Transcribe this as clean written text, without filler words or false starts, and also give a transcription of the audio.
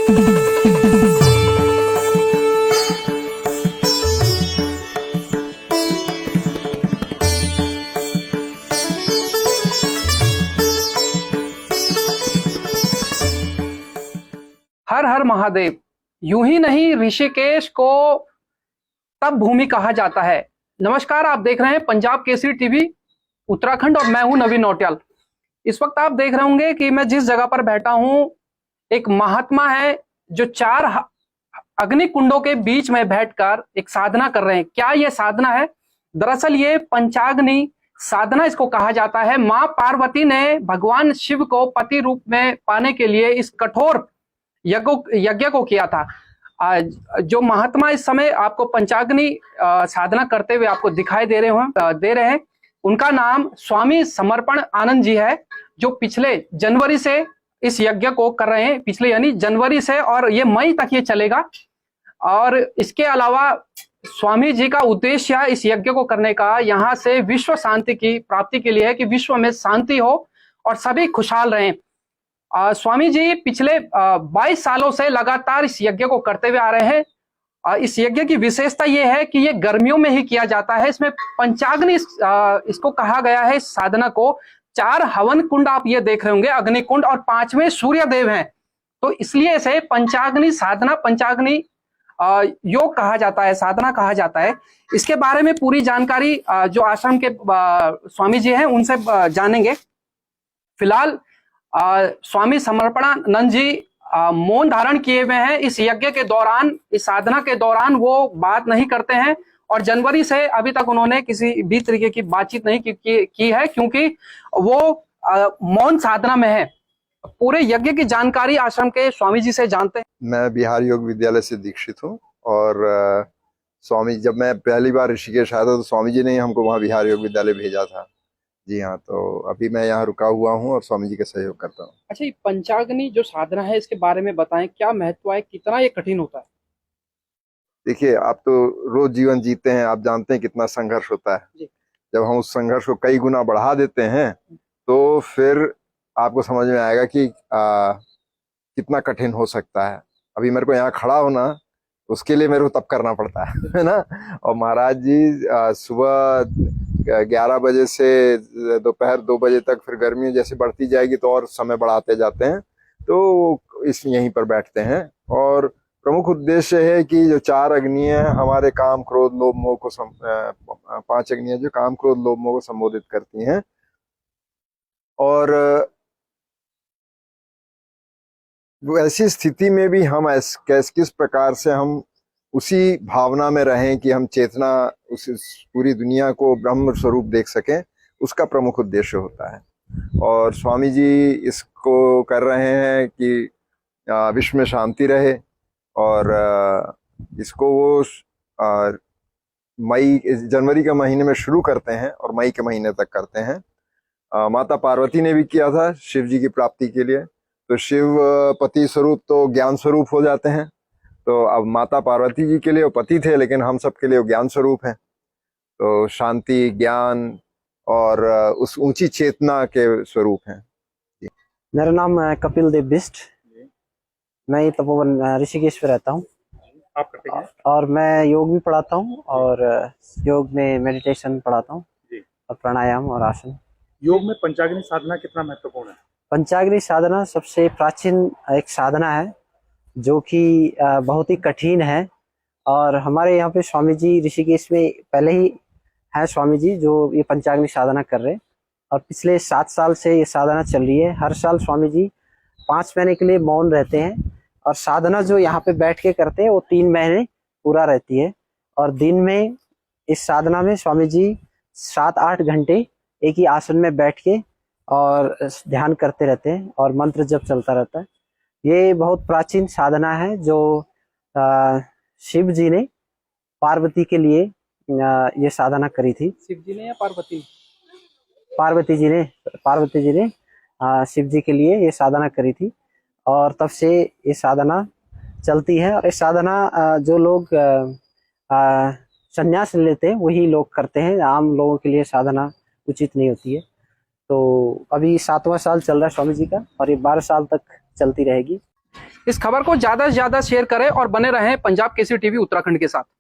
हर हर महादेव। यूं ही नहीं, ऋषिकेश को तप भूमि कहा जाता है। नमस्कार, आप देख रहे हैं पंजाब केसरी टीवी उत्तराखंड और मैं हूं नवीन नौटियाल। इस वक्त आप देख रहे होंगे कि मैं जिस जगह पर बैठा हूं, एक महात्मा है जो 4 अग्नि कुंडों के बीच में बैठकर एक साधना कर रहे हैं। क्या ये साधना है? दरअसल ये पंचाग्नि साधना इसको कहा जाता है। मां पार्वती ने भगवान शिव को पति रूप में पाने के लिए इस कठोर यज्ञ को किया था। जो महात्मा इस समय आपको पंचाग्नि साधना करते हुए आपको दिखाई दे रहे हैं, उनका नाम स्वामी समर्पण आनंद जी है, जो पिछले जनवरी से इस यज्ञ को कर रहे हैं। पिछले यानी जनवरी से, और ये मई तक ये चलेगा। और इसके अलावा स्वामी जी का उद्देश्य इस यज्ञ को करने का यहाँ से विश्व शांति की प्राप्ति के लिए है, कि विश्व में शांति हो और सभी खुशहाल रहें। स्वामी जी पिछले 22 सालों से लगातार इस यज्ञ को करते हुए आ रहे हैं। इस यज्ञ की विशेषता यह है कि ये गर्मियों में ही किया जाता है। इसमें पंचाग्नि इसको कहा गया है। इस साधना को 4 हवन कुंड आप ये देख रहे होंगे, अग्नि कुंड, और 5वें सूर्य देव हैं। तो इसलिए इसे पंचाग्नि साधना, पंचाग्नि योग कहा जाता है, साधना कहा जाता है। इसके बारे में पूरी जानकारी जो आश्रम के स्वामी जी हैं उनसे जानेंगे। फिलहाल स्वामी समर्पणानंद जी मौन धारण किए हुए हैं। इस यज्ञ के दौरान, इस साधना के दौरान वो बात नहीं करते हैं, और जनवरी से अभी तक उन्होंने किसी भी तरीके की बातचीत नहीं की है, क्योंकि वो मौन साधना में है। पूरे यज्ञ की जानकारी आश्रम के स्वामी जी से जानते हैं। मैं बिहार योग विद्यालय से दीक्षित हूँ, और स्वामी, जब मैं पहली बार ऋषिकेश आया था तो स्वामी जी ने हमको वहाँ बिहार योग विद्यालय भेजा था। जी हाँ, तो अभी मैं यहाँ रुका हुआ हूँ और स्वामी जी का सहयोग करता हूँ। अच्छा, ये पंचाग्नि जो साधना है, इसके बारे में बताएं, क्या महत्व है, कितना ये कठिन होता है? देखिए, आप तो रोज जीवन जीते हैं, आप जानते हैं कितना संघर्ष होता है। जब हम उस संघर्ष को कई गुना बढ़ा देते हैं तो फिर आपको समझ में आएगा कि कितना कठिन हो सकता है। अभी मेरे को यहाँ खड़ा होना, उसके लिए मेरे को तप करना पड़ता है ना। और महाराज जी सुबह 11 बजे से दोपहर 2 बजे तक, फिर गर्मी जैसे बढ़ती जाएगी तो और समय बढ़ाते जाते हैं, तो यहीं पर बैठते हैं। और प्रमुख उद्देश्य है कि जो 4 अग्नियां हमारे काम क्रोध लोभ मोह को 5 अग्नियां जो काम क्रोध लोभ मोह को संबोधित करती हैं, और ऐसी स्थिति में भी हम किस प्रकार से हम उसी भावना में रहें कि हम चेतना उस पूरी दुनिया को ब्रह्म स्वरूप देख सकें, उसका प्रमुख उद्देश्य होता है। और स्वामी जी इसको कर रहे हैं कि विश्व में शांति रहे, और इसको वो जनवरी के महीने में शुरू करते हैं और मई के महीने तक करते हैं। माता पार्वती ने भी किया था शिव जी की प्राप्ति के लिए। तो शिव पति स्वरूप तो ज्ञान स्वरूप हो जाते हैं, तो अब माता पार्वती जी के लिए वो पति थे, लेकिन हम सब के लिए वो ज्ञान स्वरूप हैं। तो शांति, ज्ञान और उस ऊंची चेतना के स्वरूप हैं। मेरा नाम कपिल देव बिस्ट। मैं तपोवन ऋषिकेश में रहता हूँ। आप करते हैं? और मैं योग भी पढ़ाता हूँ, और योग में मेडिटेशन पढ़ाता हूँ, और प्राणायाम और आसन। योग में पंचाग्नि साधना कितना महत्वपूर्ण है? पंचाग्नि साधना सबसे प्राचीन एक साधना है, जो कि बहुत ही कठिन है। और हमारे यहाँ पे स्वामी जी ऋषिकेश में पहले ही है स्वामी जी जो ये पंचाग्नि साधना कर रहे हैं, और पिछले 7 साल से ये साधना चल रही है। हर साल स्वामी जी 5 महीने के लिए मौन रहते हैं, और साधना जो यहाँ पे बैठ के करते हैं वो 3 महीने पूरा रहती है। और दिन में इस साधना में स्वामी जी 7-8 घंटे एक ही आसन में बैठ के और ध्यान करते रहते हैं, और मंत्र जप चलता रहता है। ये बहुत प्राचीन साधना है, जो शिव जी ने पार्वती के लिए ये साधना करी थी। शिव जी ने या पार्वती? पार्वती जी ने शिव जी के लिए ये साधना करी थी, और तब से ये साधना चलती है। और ये साधना जो लोग संन्यास लेते हैं वही लोग करते हैं, आम लोगों के लिए साधना उचित नहीं होती है। तो अभी 7वां साल चल रहा है स्वामी जी का, और ये 12 साल तक चलती रहेगी। इस खबर को ज्यादा से ज्यादा शेयर करें और बने रहें पंजाब केसरी टीवी उत्तराखंड के साथ।